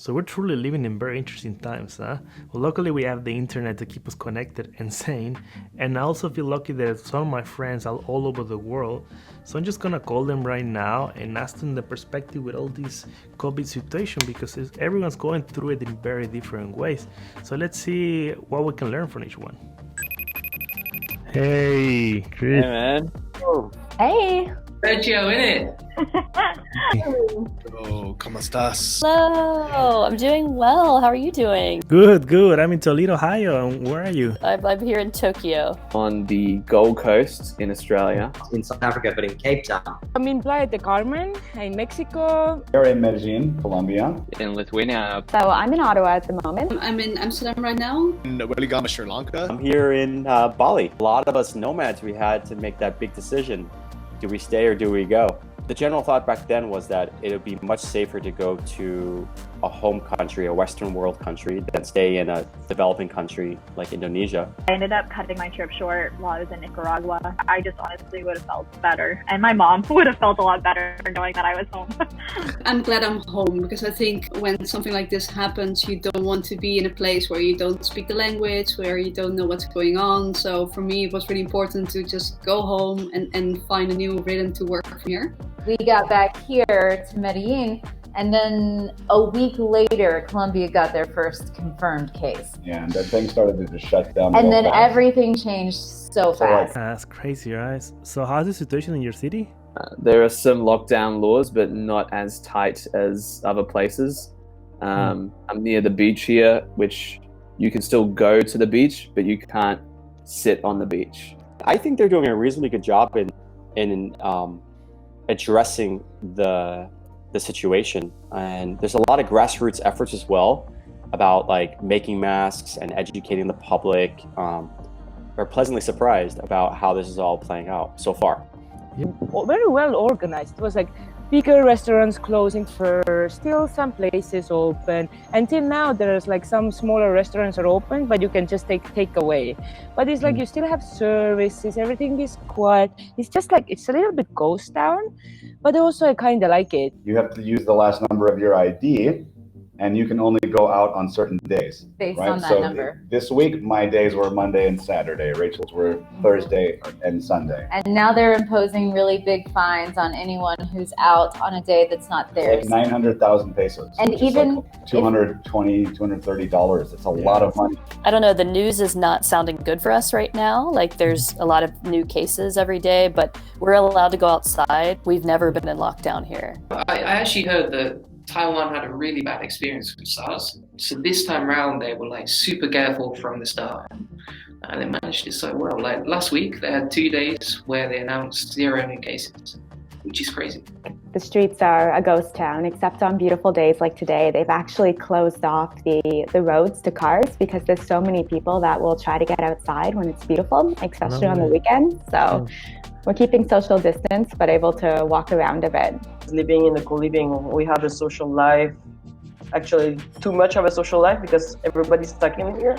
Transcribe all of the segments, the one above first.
So we're truly living in very interesting times, huh? Well, luckily we have the internet to keep us connected and sane, and I also feel lucky that some of my friends are all over the world. So I'm just gonna call them right now and ask them the perspective with all this COVID situation, because everyone's going through it in very different ways. So let's see what we can learn from each one. Hey, Chris. Hey, man. Hey. Sergio, innit? Oh, ¿cómo estás? Hello. I'm doing well. How are you doing? Good. I'm in Toledo, Ohio. And where are you? I'm here in Tokyo. On the Gold Coast in Australia. In South Africa, but in Cape Town. I'm in Playa del Carmen in Mexico. We're in Medellin, Colombia. In Lithuania. So I'm in Ottawa at the moment. I'm in Amsterdam right now. In Weligama, Sri Lanka. I'm here in Bali. A lot of us nomads, we had to make that big decision. Do we stay or do we go? The general thought back then was that it would be much safer to go to a home country, a Western world country, than stay in a developing country like Indonesia. I ended up cutting my trip short while I was in Nicaragua. I just honestly would have felt better. And my mom would have felt a lot better knowing that I was home. I'm glad I'm home, because I think when something like this happens, you don't want to be in a place where you don't speak the language, where you don't know what's going on. So for me, it was really important to just go home and find a new rhythm to work from here. We got back here to Medellin, and then a week later, Colombia got their first confirmed case. Yeah, and then things started to just shut down. And then everything changed so fast. That's crazy, right? So how's the situation in your city? There are some lockdown laws, but not as tight as other places. I'm near the beach here, which you can still go to the beach, but you can't sit on the beach. I think they're doing a reasonably good job in addressing the situation, and there's a lot of grassroots efforts as well about like making masks and educating the public. We're pleasantly surprised about how this is all playing out so far. Very well organized. It was like bigger restaurants closing first, still some places open. Until now, there's like some smaller restaurants are open, but you can just take away. But it's like you still have services, everything is quiet. It's just like, it's a little bit ghost town, but also I kind of like it. You have to use the last number of your ID, and you can only go out on certain days. Based right? on that so number. This week, my days were Monday and Saturday. Rachel's were Thursday and Sunday. And now they're imposing really big fines on anyone who's out on a day that's not theirs. Like 900,000 pesos. And even like $220, $230. It's a lot of money. I don't know, the news is not sounding good for us right now. Like there's a lot of new cases every day, but we're allowed to go outside. We've never been in lockdown here. I actually heard that Taiwan had a really bad experience with SARS. So this time around, they were like super careful from the start. And they managed it so well. Like last week, they had 2 days where they announced 0 new cases, which is crazy. The streets are a ghost town, except on beautiful days like today. They've actually closed off the roads to cars because there's so many people that will try to get outside when it's beautiful, especially on the weekends. So we're keeping social distance, but able to walk around a bit. Living in the co-living, we have a social life, actually too much of a social life because everybody's stuck in here.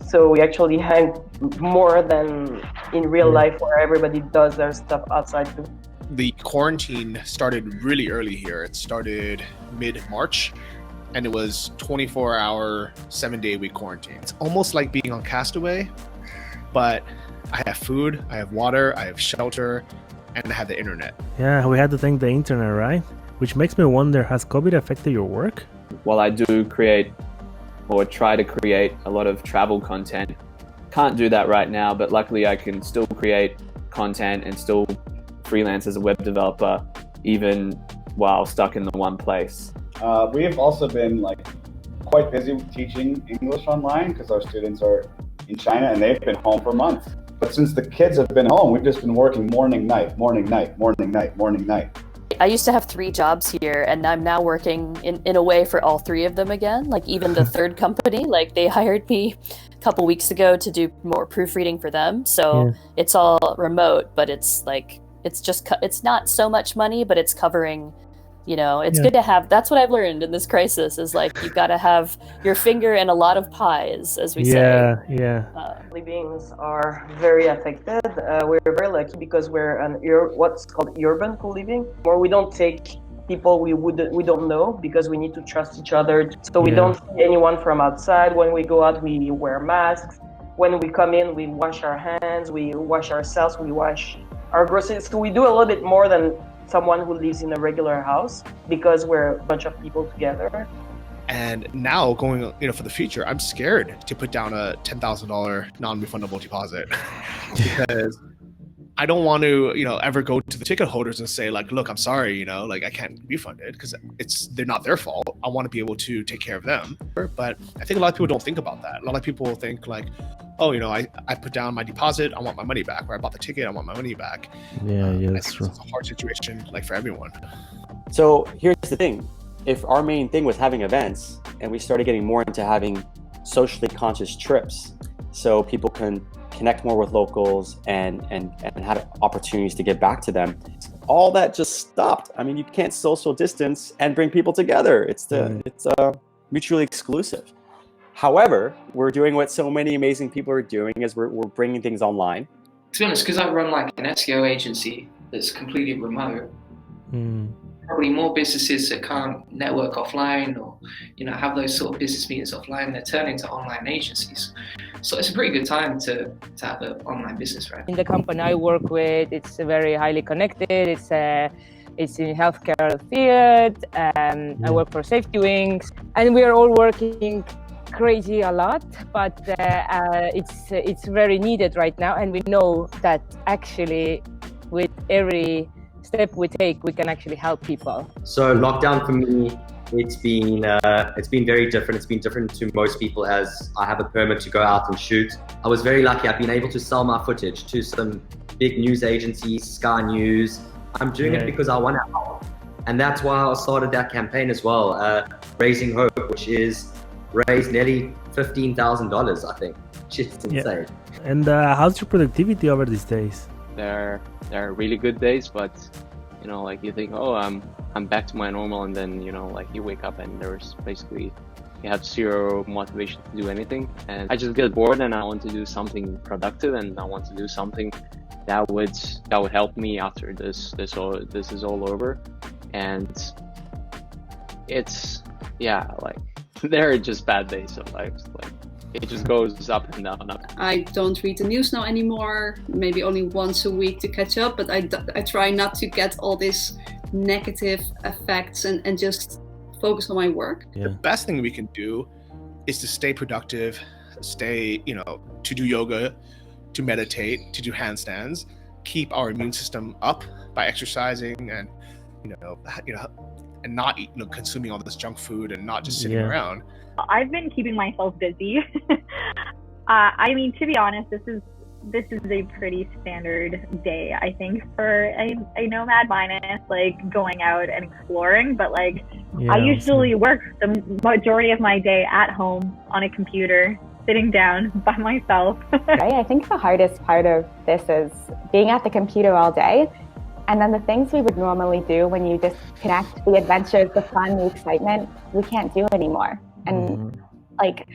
So we actually hang more than in real life where everybody does their stuff outside too. The quarantine started really early here. It started mid-March, and it was 24-hour, 7-day-a-week quarantine. It's almost like being on Castaway, but I have food, I have water, I have shelter, and I have the internet. Yeah, we had to thank the internet, right? Which makes me wonder, has COVID affected your work? While I do create or try to create a lot of travel content, can't do that right now, but luckily I can still create content and still freelance as a web developer, even while stuck in the one place. We have also been like quite busy teaching English online because our students are in China and they've been home for months. But since the kids have been home, we've just been working morning, night, morning, night, morning, night, morning, night. I used to have 3 jobs here, and I'm now working in a way for all 3 of them again. Like even the third company, like they hired me a couple weeks ago to do more proofreading for them. So it's all remote, but it's like, it's not so much money, but it's covering, you know, it's good to have. That's what I've learned in this crisis is like, you've got to have your finger in a lot of pies, as we say. Livings are very affected. We're very lucky because we're what's called urban co-living, where we don't take people we don't know, because we need to trust each other. So we don't see anyone from outside. When we go out, we wear masks. When we come in, we wash our hands, we wash ourselves, we wash our groceries. So we do a little bit more than someone who lives in a regular house, because we're a bunch of people together. And now going, for the future, I'm scared to put down a $10,000 non-refundable deposit because I don't want to, ever go to the ticket holders and say like, look, I'm sorry, I can't refund it because they're not their fault. I want to be able to take care of them. But I think a lot of people don't think about that. A lot of people think like, oh, I put down my deposit, I want my money back. Or I bought the ticket, I want my money back. Yeah, that's true. It's a hard situation, like for everyone. So here's the thing. If our main thing was having events and we started getting more into having socially conscious trips so people can connect more with locals and have opportunities to get back to them, all that just stopped. I mean, you can't social distance and bring people together. It's mutually exclusive. However, we're doing what so many amazing people are doing is we're bringing things online. To be honest, because I run like an SEO agency that's completely remote, probably more businesses that can't network offline or have those sort of business meetings offline, they're turning to online agencies. So it's a pretty good time to have an online business, right? In the company I work with, it's very highly connected. It's in healthcare field. I work for Safety Wings, and we are all working crazy a lot, but it's very needed right now, and we know that actually with every step we take, we can actually help people. So lockdown for me, it's been very different. It's been different to most people, as I have a permit to go out and shoot. I was very lucky. I've been able to sell my footage to some big news agencies, Sky News. I'm doing it because I want to help, and that's why I started that campaign as well, Raising Hope, which is raised nearly $15,000, I think. It's insane. And how's your productivity over these days? There are really good days, but like you think, oh, I'm back to my normal, and then like you wake up and there's basically you have zero motivation to do anything, and I just get bored and I want to do something productive, and I want to do something that would help me after this is all over. And it's like there are just bad days of life, like it just goes up and down. I don't read the news now anymore, maybe only once a week to catch up, but I try not to get all these negative effects and just focus on my work. The best thing we can do is to stay productive, to do yoga, to meditate, to do handstands, keep our immune system up by exercising and and not consuming all this junk food and not just sitting around. I've been keeping myself busy. I mean, to be honest, this is a pretty standard day, I think, for a nomad, minus like going out and exploring. But like, I usually work the majority of my day at home on a computer, sitting down by myself. Right? I think the hardest part of this is being at the computer all day. And then the things we would normally do when you disconnect, the adventures, the fun, the excitement, we can't do anymore. And like,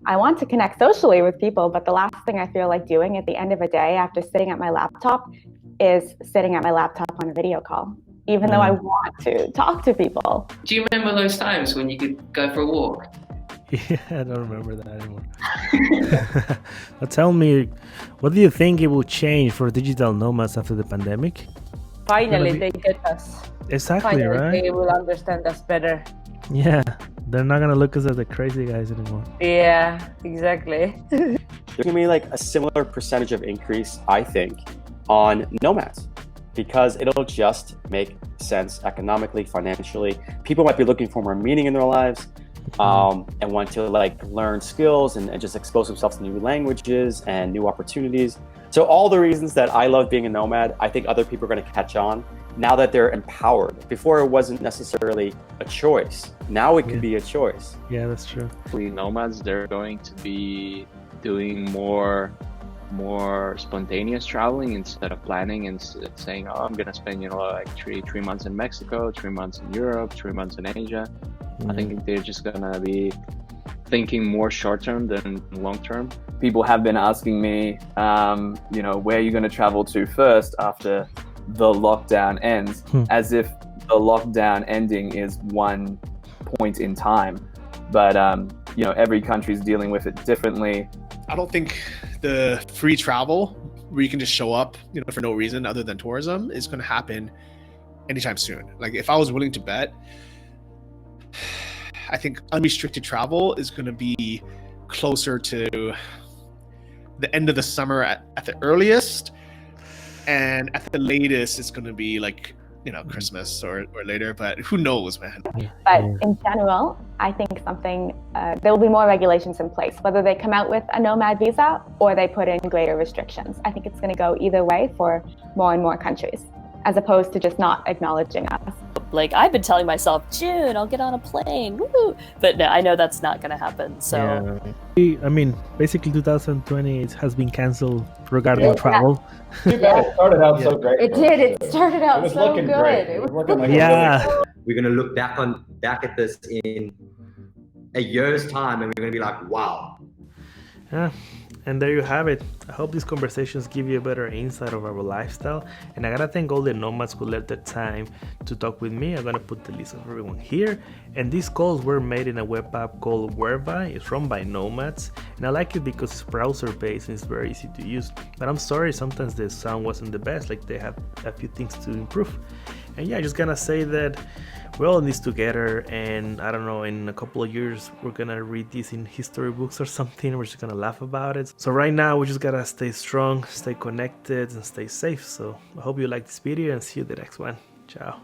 I want to connect socially with people, but the last thing I feel like doing at the end of a day after sitting at my laptop is sitting at my laptop on a video call, even though I want to talk to people. Do you remember those times when you could go for a walk? Yeah, I don't remember that anymore. But tell me, what do you think it will change for digital nomads after the pandemic? Finally, they get us. Exactly, Finally, right? they will understand us better. Yeah, they're not gonna look at us as the crazy guys anymore. Yeah, exactly. There's gonna be like a similar percentage of increase, I think, on nomads, because it'll just make sense economically, financially. People might be looking for more meaning in their lives, and want to like learn skills and just expose themselves to new languages and new opportunities. So all the reasons that I love being a nomad, I think other people are going to catch on now that they're empowered. Before it wasn't necessarily a choice. Now it could be a choice. Yeah, that's true. Nomads, they're going to be doing more spontaneous traveling instead of planning and saying, oh, I'm going to spend, like three months in Mexico, 3 months in Europe, 3 months in Asia. I think they're just going to be thinking more short-term than long-term. People have been asking me, where are you going to travel to first after the lockdown ends, as if the lockdown ending is one point in time, but every country's dealing with it differently. I don't think the free travel where you can just show up, for no reason other than tourism is going to happen anytime soon. Like if I was willing to bet, I think unrestricted travel is going to be closer to the end of the summer at the earliest, and at the latest it's going to be like Christmas or later, but who knows, man. But in general, I think there will be more regulations in place, whether they come out with a nomad visa or they put in greater restrictions. I think it's going to go either way for more and more countries, as opposed to just not acknowledging us. Like, I've been telling myself, June, I'll get on a plane, woo! But no, I know that's not going to happen, so... Yeah. I mean, basically 2020 has been cancelled regarding travel. Too bad. It started out so great. It did. It started out so looking good. Great. It was looking like We're going to look back at this in a year's time, and we're going to be like, wow. Yeah. And there you have it. I hope these conversations give you a better insight of our lifestyle. And I gotta thank all the nomads who left their time to talk with me. I'm gonna put the list of everyone here. And these calls were made in a web app called Whereby. It's run by Nomads. And I like it because it's browser based and it's very easy to use. But I'm sorry, sometimes the sound wasn't the best. Like they have a few things to improve. And yeah, just gonna say that we're all in this together, and I don't know, in a couple of years we're gonna read this in history books or something. We're just gonna laugh about it. So right now we just gotta stay strong, stay connected, and stay safe. So I hope you like this video, and see you in the next one. Ciao.